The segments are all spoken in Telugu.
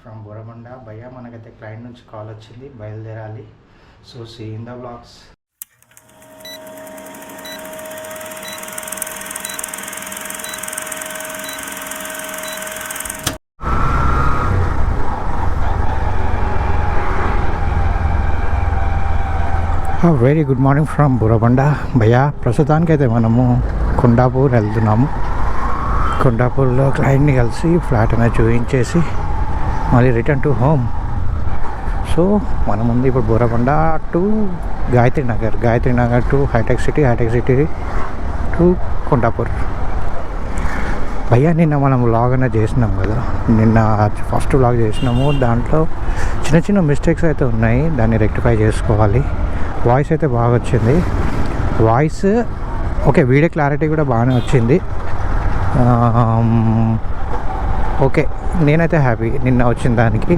ఫ్రమ్ బోరబండ. భయ్యా మనకైతే క్లయింట్ నుంచి కాల్ వచ్చింది, బయలుదేరాలి. So see in the blogs. Very good morning from Borabanda. భయ్యా ప్రస్తుతానికైతే మనము కొండాపూర్ వెళ్తున్నాము. కొండాపూర్లో క్లయింట్ని కలిసి ఫ్లాట్ అనేది చూపించేసి మళ్ళీ రిటర్న్ టు హోమ్. సో మన ముందు ఇప్పుడు బోరబండ టు గాయత్రి నగర్ టు హైటెక్ సిటీ టు కొండాపూర్. భయ్యా నిన్న మనం వ్లాగ్ అనేది చేసినాం కదా, నిన్న ఫస్ట్ వ్లాగ్ చేసినాము. దాంట్లో చిన్న చిన్న మిస్టేక్స్ అయితే ఉన్నాయి, దాన్ని రెక్టిఫై చేసుకోవాలి. వాయిస్ అయితే బాగా వచ్చింది, వాయిస్ ఓకే, వీడియో క్లారిటీ కూడా బాగానే వచ్చింది. ఓకే, నేనైతే హ్యాపీ నిన్న వచ్చిన దానికి.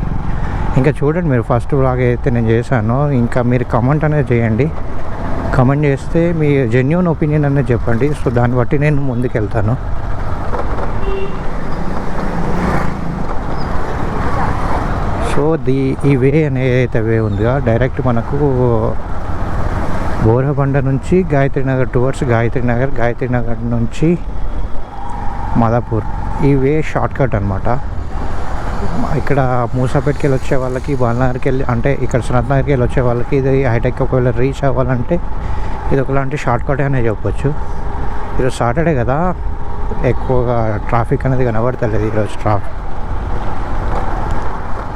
ఇంకా చూడండి మీరు, ఫస్ట్ వ్లాగ్ అయితే నేను చేశానో, ఇంకా మీరు కమెంట్ అనేది చేయండి. కమెంట్ చేస్తే మీ జెన్యూన్ ఒపీనియన్ అనేది చెప్పండి. సో దాన్ని బట్టి నేను ముందుకెళ్తాను. సో ఈ వే అనేది వే ఉందిగా, డైరెక్ట్ మనకు బోరబండ నుంచి గాయత్రి నగర్ టువర్డ్స్ గాయత్రి నగర్ నుంచి మాదాపూర్. ఈ వే షార్ట్ కట్ అనమాట. ఇక్కడ మూసాపేటకి వెళ్ళి వచ్చే వాళ్ళకి, బాలనగర్కి వెళ్ళి అంటే ఇక్కడ సనత్ నగర్కి వెళ్ళి వచ్చే వాళ్ళకి, ఇది హైటెక్ ఒకవేళ రీచ్ అవ్వాలంటే ఇది ఒకలాంటి షార్ట్ కట్ అనే చెప్పొచ్చు. ఈరోజు సాటర్డే కదా, ఎక్కువగా ట్రాఫిక్ అనేది కనబడతలేదు ఈరోజు. ట్రాఫిక్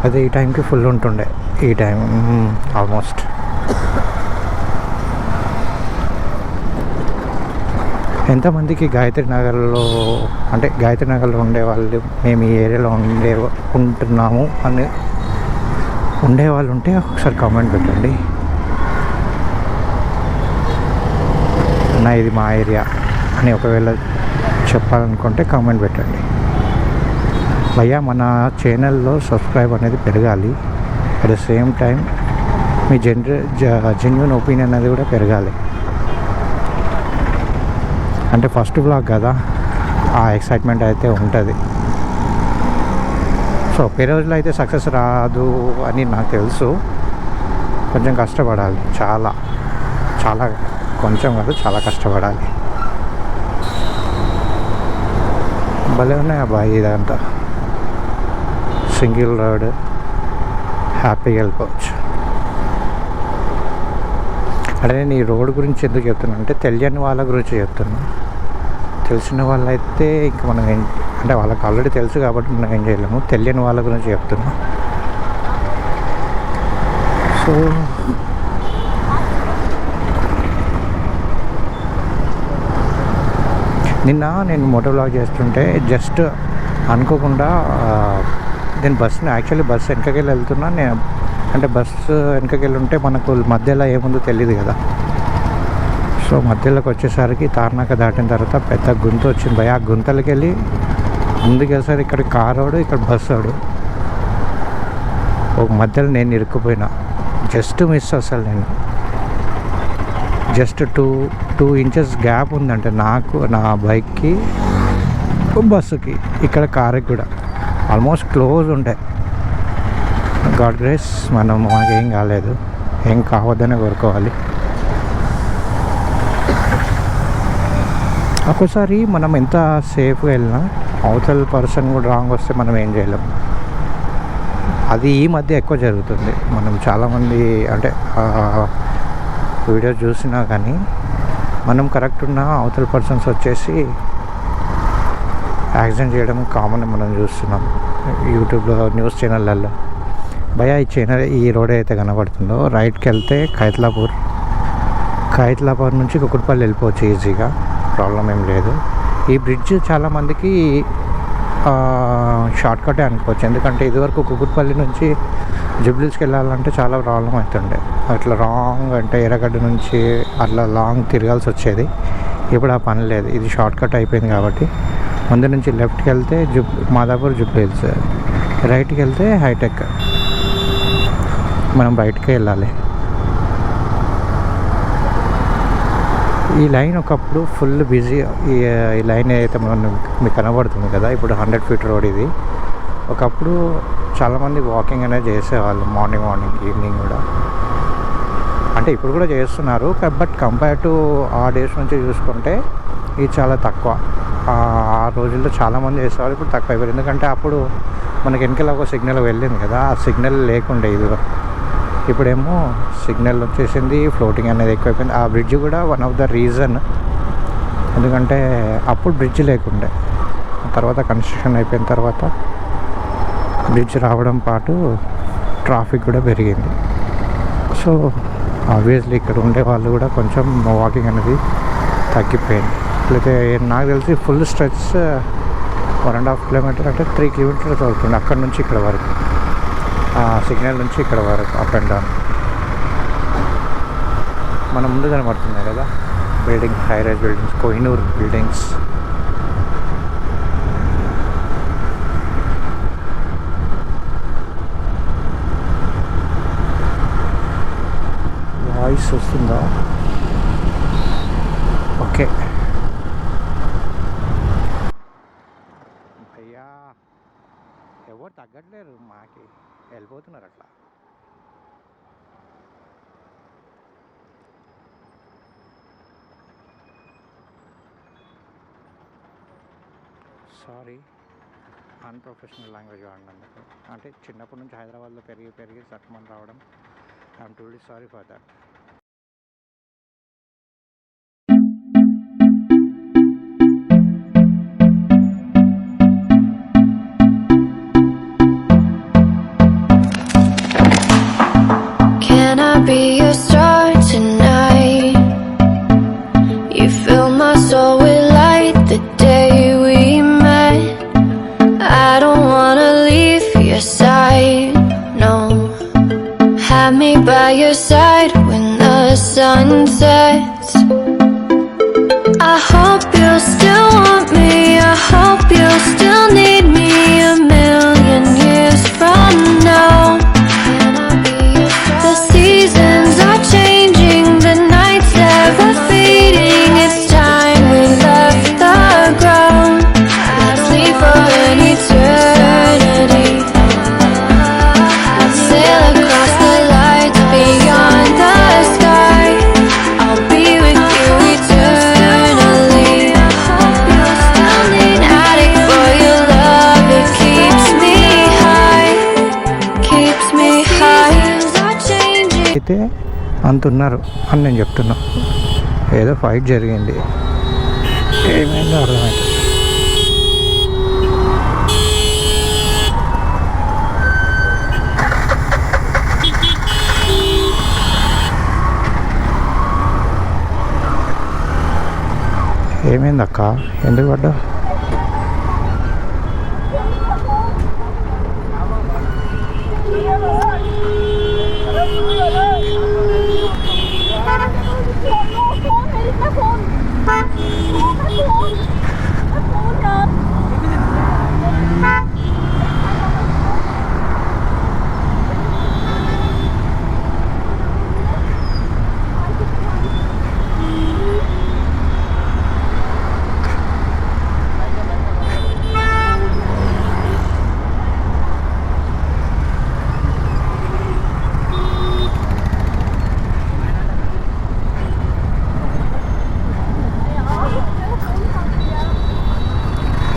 అదే ఈ టైంకి ఫుల్ ఉంటుండే, ఈ టైం ఆల్మోస్ట్. ఎంతమందికి గాయత్రి నగర్లో ఉండే వాళ్ళు, మేము ఈ ఏరియాలో ఉంటున్నాము అని ఉండేవాళ్ళు ఉంటే ఒకసారి కామెంట్ పెట్టండి. అన్న ఇది మా ఏరియా అని ఒకవేళ చెప్పాలనుకుంటే కామెంట్ పెట్టండి. భయ్యా మన ఛానల్లో సబ్స్క్రైబ్ అనేది పెరగాలి. At the same time me genuine opinion అనేది కూడా పెరగాలి. అంటే ఫస్ట్ బ్లాగ్ కదా, ఆ ఎక్సైట్మెంట్ అయితే ఉంటుంది. సో ఒకే రోజులో అయితే సక్సెస్ రాదు అని నాకు తెలుసు. కొంచెం కష్టపడాలి, చాలా కొంచెం కాదు, చాలా కష్టపడాలి. భలే ఉన్నాయి అబ్బాయి, ఇదంతా సింగిల్ రోడ్, హ్యాపీగా వెళ్ళిపోవచ్చు. అంటే నేను ఈ రోడ్ గురించి ఎందుకు చెప్తున్నా అంటే, తెలియని వాళ్ళ గురించి చెప్తున్నా. తెలిసిన వాళ్ళైతే ఇంకా మనం అంటే వాళ్ళకి ఆల్రెడీ తెలుసు కాబట్టి మనం ఏం చేయలేము. తెలియని వాళ్ళ గురించి చెప్తున్నా. సో నిన్న నేను మోటో వ్లాగ్ చేస్తుంటే జస్ట్ అనుకోకుండా నేను యాక్చువల్లీ బస్సు వెనకకెళ్ళి వెళ్తున్నా. నేను అంటే బస్సు వెనకకెళ్ళి ఉంటే మనకు మధ్యలో ఏముందో తెలియదు కదా. సో మధ్యలోకి వచ్చేసరికి తార్నాక దాటిన తర్వాత పెద్ద గుంత వచ్చింది భయ. ఆ గుంతలకి వెళ్ళి ముందుకు వెళ్ళేసరికి ఇక్కడ కారోడు, ఇక్కడ బస్సు వాడు. ఒక మధ్యలో నేను ఇరుక్కుపోయినా, జస్ట్ మిస్. అసలు నేను జస్ట్ 2 ఇంచెస్ గ్యాప్ ఉందంటే నాకు, నా బైక్కి, బస్సుకి, ఇక్కడ కార్కి కూడా ఆల్మోస్ట్ క్లోజ్ ఉంటాయి. గాడ్ గ్రేస్, మాకేం కాలేదు. ఏం కావద్దనే కోరుకోవాలి. ఒక్కోసారి మనం ఎంత సేఫ్గా వెళ్ళినా అవతల పర్సన్ కూడా రాంగ్ వస్తే మనం ఏం చేయలేం. అది ఈ మధ్య ఎక్కువ జరుగుతుంది. మనం చాలామంది అంటే వీడియో చూసినా కానీ మనం కరెక్ట్ ఉన్న అవతల పర్సన్స్ వచ్చేసి యాక్సిడెంట్ చేయడం కామన్ మనం చూస్తున్నాం యూట్యూబ్లో, న్యూస్ ఛానళ్ళల్లో. భయ ఈ రోడ్ అయితే కనబడుతుందో, రైట్కి వెళ్తే ఖైరతాబాద్ నుంచి కుకుట్పల్లి వెళ్ళిపోవచ్చు ఈజీగా, ప్రాబ్లం ఏం లేదు. ఈ బ్రిడ్జ్ చాలామందికి షార్ట్ కటే అనుకోవచ్చు. ఎందుకంటే ఇదివరకు కుకుట్పల్లి నుంచి జూబ్లీస్కి వెళ్ళాలంటే చాలా ప్రాబ్లం అవుతుండే. అట్లా రాంగ్ అంటే ఎర్రగడ్డ నుంచి అట్లా లాంగ్ తిరగాల్సి వచ్చేది. ఇప్పుడు ఆ పని లేదు, ఇది షార్ట్ కట్ అయిపోయింది కాబట్టి ముందు నుంచి లెఫ్ట్కి వెళ్తే మాదాపూర్ జూబ్లీస్, రైట్కి వెళ్తే హైటెక్. మనం బయటకే వెళ్ళాలి. ఈ లైన్ ఒకప్పుడు ఫుల్ బిజీ. ఈ లైన్ అయితే మీకు కనబడుతుంది కదా, ఇప్పుడు 100 ఫీట్ రోడ్ ఇది. ఒకప్పుడు చాలామంది వాకింగ్ అనేది చేసేవాళ్ళు మార్నింగ్ ఈవినింగ్ కూడా. అంటే ఇప్పుడు కూడా చేస్తున్నారు, బట్ కంపేర్ టు ఆ డేస్ నుంచి చూసుకుంటే ఇది చాలా తక్కువ. ఆ రోజుల్లో చాలామంది చేసేవాళ్ళు, ఇప్పుడు తక్కువ అయిపోయింది. ఎందుకంటే అప్పుడు మనకి వెనకాల ఒక సిగ్నల్ వెళ్ళింది కదా, ఆ సిగ్నల్ లేకుండే ఇది. ఇప్పుడేమో సిగ్నల్ వచ్చేసింది, ఫ్లోటింగ్ అనేది ఎక్కువైపోయింది. ఆ బ్రిడ్జ్ కూడా వన్ ఆఫ్ ద రీజన్. ఎందుకంటే అప్పుడు బ్రిడ్జ్ లేకుండే, తర్వాత కన్స్ట్రక్షన్ అయిపోయిన తర్వాత బ్రిడ్జ్ రావడం పాటు ట్రాఫిక్ కూడా పెరిగింది. సో ఆబ్వియస్లీ ఇక్కడ ఉండే వాళ్ళు కూడా కొంచెం వాకింగ్ అనేది తగ్గిపోయింది. లేకపోతే నాకు తెలిసి ఫుల్ స్ట్రెచ్ 1.5 కిలోమీటర్ అంటే 3 కిలోమీటర్స్ అవుతుంది అక్కడ నుంచి ఇక్కడ వరకు, సిగ్నల్ నుంచి ఇక్కడ వరకు అప్ అండ్ డౌన్. మన ముందు కనబడుతున్నాయి కదా buildings, high rise buildings, Kohinoor buildings. Voice వస్తుందా? ఓకే. అయ్యా ఎవరు తగ్గట్లేరు, మాకి వెళ్ళిపోతున్నారు అట్లా. సారీ అన్ప్రొఫెషనల్ లాంగ్వేజ్ వాడినందుకు. అంటే చిన్నప్పటి నుంచి హైదరాబాద్లో పెరిగి సట్మని రావడం. I'm truly sorry for that. Can I be your star tonight? You fill my soul with light the day we met. I don't wanna leave your side, no. Have me by your side when the sun sets. I hope you'll still want me, I hope you'll still need me a million years from now. The seasons are changing, the nights ever fading. It's time we left the ground. Let's leave for an eternity. Let's sail across the lights beyond the sky. I'll be with you eternally. An addict for your love, it keeps me high, keeps me high. అయితే అంతున్నారు అని నేను చెప్తున్నా. ఏదో ఫైట్ జరిగింది, ఏమైందో అర్థమైంది. ఏమైంది అక్క, ఎందుకు పడ్డా?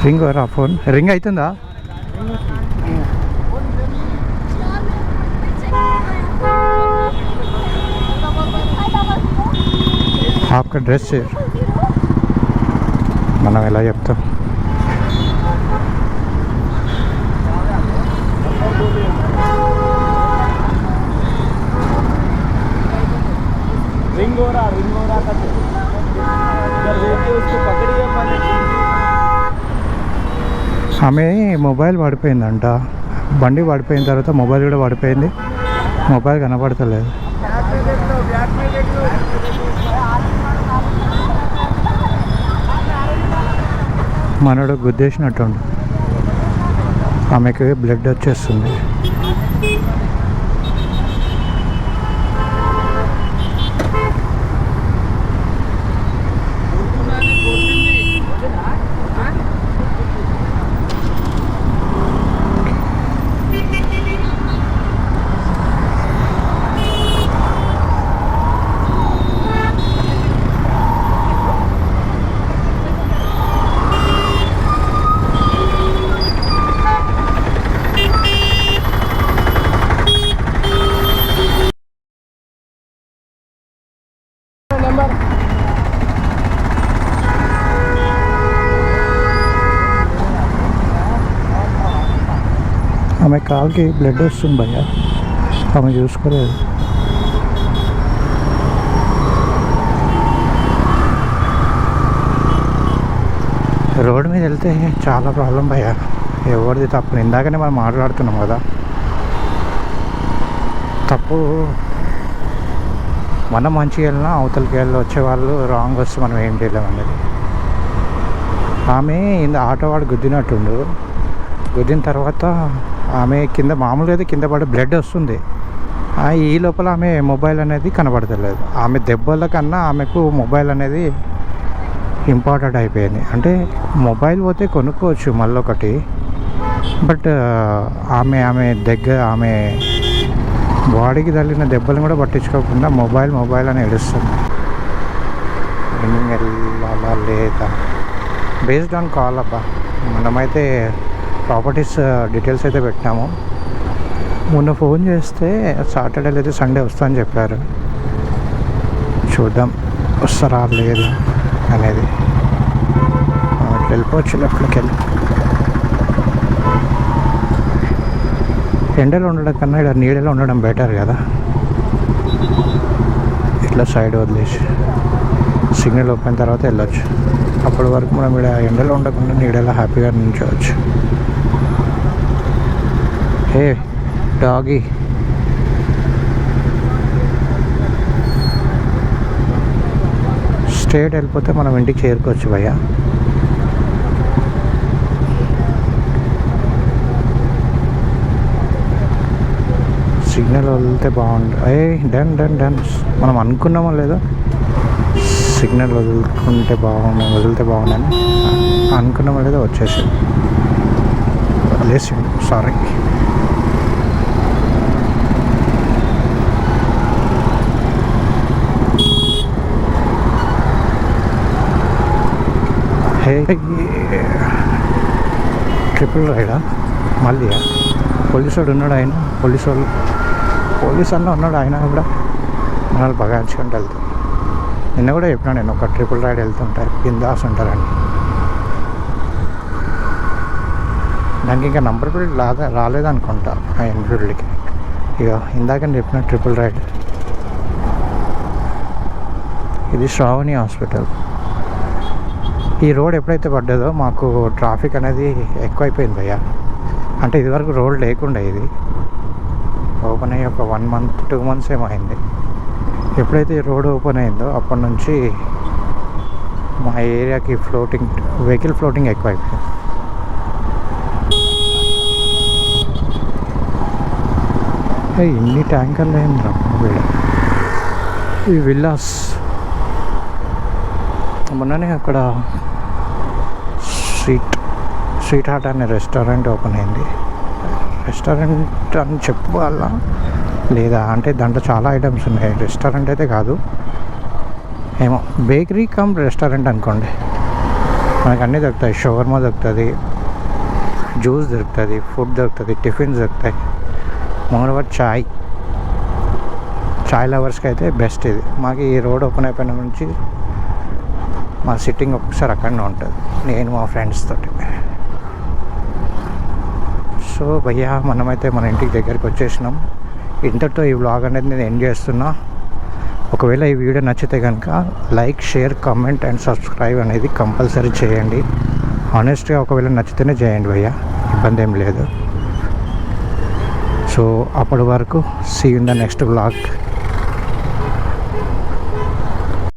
రింగ్ రా, ఫోన్ రింగ్ అవుతుందా? आपका ड्रेस है, మనం ఎలా చెప్తాం? रिंग हो रहा करते इधर देखिए, उसको पकड़िए अपन। ఆమె మొబైల్ పడిపోయిందంట, బండి పడిపోయిన తర్వాత మొబైల్ కూడా పడిపోయింది, మొబైల్ కనపడతలేదు. మనోడు గుద్దేసినట్టుండు, ఆమెకి బ్లడ్ వచ్చేస్తుంది. ఆమె కాలుకి బ్లడ్ వస్తుంది భయ్య, ఆమె చూసుకోలేదు. రోడ్డు మీద వెళ్తే చాలా ప్రాబ్లం భయ్య, ఎవరిది తప్పు. ఇందాకనే మనం మాట్లాడుతున్నాం కదా, తప్పు మనం మంచిగా వెళ్ళినా అవతలకి వెళ్ళి వచ్చేవాళ్ళు రాంగ్ వస్తే మనం ఏం చేయలేము అన్నది. ఆమె ఆటోవాడు గుద్దినట్టుండు, గుద్దిన తర్వాత ఆమె కింద మామూలుగా అయితే కింద పడి బ్లడ్ వస్తుంది. ఈ లోపల ఆమె మొబైల్ అనేది కనబడతలేదు. ఆమె దెబ్బల కన్నా ఆమెకు మొబైల్ అనేది ఇంపార్టెంట్ అయిపోయింది. అంటే మొబైల్ పోతే కొనుక్కోవచ్చు మళ్ళీ ఒకటి, బట్ ఆమె దగ్గర ఆమె బాడీకి తగిలిన దెబ్బలను కూడా పట్టించుకోకుండా మొబైల్ అని ఏడుస్తుంది. వెళ్ళాలా లేదా బేస్డ్ ఆన్ కాల్ అబ్బా. మనమైతే ప్రాపర్టీస్ డీటెయిల్స్ అయితే పెట్టినాము. మొన్న ఫోన్ చేస్తే సాటర్డే లేదా సండే వస్తా అని చెప్పారు. చూద్దాం వస్తారా లేదా అనేది. వెళ్ళిపోవచ్చు లెఫ్ట్లోకి వెళ్ళి. ఎండలో ఉండడం కన్నా ఇక్కడ నీడలో ఉండడం బెటర్ కదా. ఇట్లా సైడ్ వదిలేసి సిగ్నల్ ఓపెన్ తర్వాత వెళ్ళొచ్చు. అప్పటి వరకు మనం ఇక్కడ ఎండలో ఉండకుండా నీడలో హ్యాపీగా నిల్చోవచ్చు. హే డాగీ, స్ట్రేట్ వెళ్ళిపోతే మనం ఇంటికి చేరుకోవచ్చు భయ్య. సిగ్నల్ వదిలితే బాగుండు. డన్ మనం అనుకున్నామో లేదో సిగ్నల్ వదిలితే బాగుండని అనుకున్నామో లేదో వచ్చేసి వదిలేసి. సారీ. ట్రిపుల్ రైడా మళ్ళీ పోలీసు వాడు ఉన్నాడు. ఆయన పోలీస్ అన్న ఉన్నాడు. ఆయన కూడా మనల్ని బాగా నచ్చుకుంటూ వెళ్తాం. నిన్న కూడా చెప్పినా నేను, ఒక ట్రిపుల్ రైడ్ వెళ్తుంటారు బిందాస్ ఉంటారని. దానికి ఇంకా నంబర్ ప్లేట్ రాలేదనుకుంటా ఆ ఎన్ఫీల్డ్కి. ఇక ఇందాకని చెప్పిన ట్రిపుల్ రైడ్. ఇది శ్రావణి హాస్పిటల్. ఈ రోడ్ ఎప్పుడైతే పడ్డదో మాకు ట్రాఫిక్ అనేది ఎక్కువైపోయింది భయ్య. అంటే ఇదివరకు రోడ్ లేకుండా ఇది ఓపెన్ అయ్యి ఒక 1 month 2 months ఏమో అయింది. ఎప్పుడైతే ఈ రోడ్ ఓపెన్ అయిందో అప్పటి నుంచి మా ఏరియాకి వెహికల్ ఫ్లోటింగ్ ఎక్కువైపోయింది. ఇన్ని ట్యాంకర్లు అయిందిరా ఈ విల్లాస్. మొన్ననే అక్కడ స్ట్రీట్ హార్ట్ అనే రెస్టారెంట్ ఓపెన్ అయింది. రెస్టారెంట్ అని చెప్పుకోవాలా లేదా అంటే దాంట్లో చాలా ఐటమ్స్ ఉన్నాయి. రెస్టారెంట్ అయితే కాదు, ఏమో బేకరీ కమ్ రెస్టారెంట్ అనుకోండి. మనకు అన్నీ దొరుకుతాయి. షవర్మా దొరుకుతుంది, జ్యూస్ దొరుకుతుంది, ఫుడ్ దొరుకుతుంది, టిఫిన్స్ దొరుకుతాయి. మోరోవర్ చాయ్ లవర్స్కి అయితే బెస్ట్ ఇది. మాకు ఈ రోడ్ ఓపెన్ అయిపోయిన నుంచి మా సిట్టింగ్ ఒక్కసారి అక్కడనే ఉంటుంది, నేను మా ఫ్రెండ్స్ తోటి. సో భయ్యా మనమైతే మన ఇంటికి దగ్గరికి వచ్చేసినాం. ఇంతటితో ఈ వ్లాగ్ అనేది నేను ఎండ్ చేస్తున్నా. ఒకవేళ ఈ వీడియో నచ్చితే కనుక like, share, comment and subscribe అనేది కంపల్సరీ చేయండి. ఆనెస్ట్గా ఒకవేళ నచ్చితేనే చేయండి భయ్యా, ఇబ్బంది ఏం లేదు. సో అప్పటి వరకు see you in the next vlog.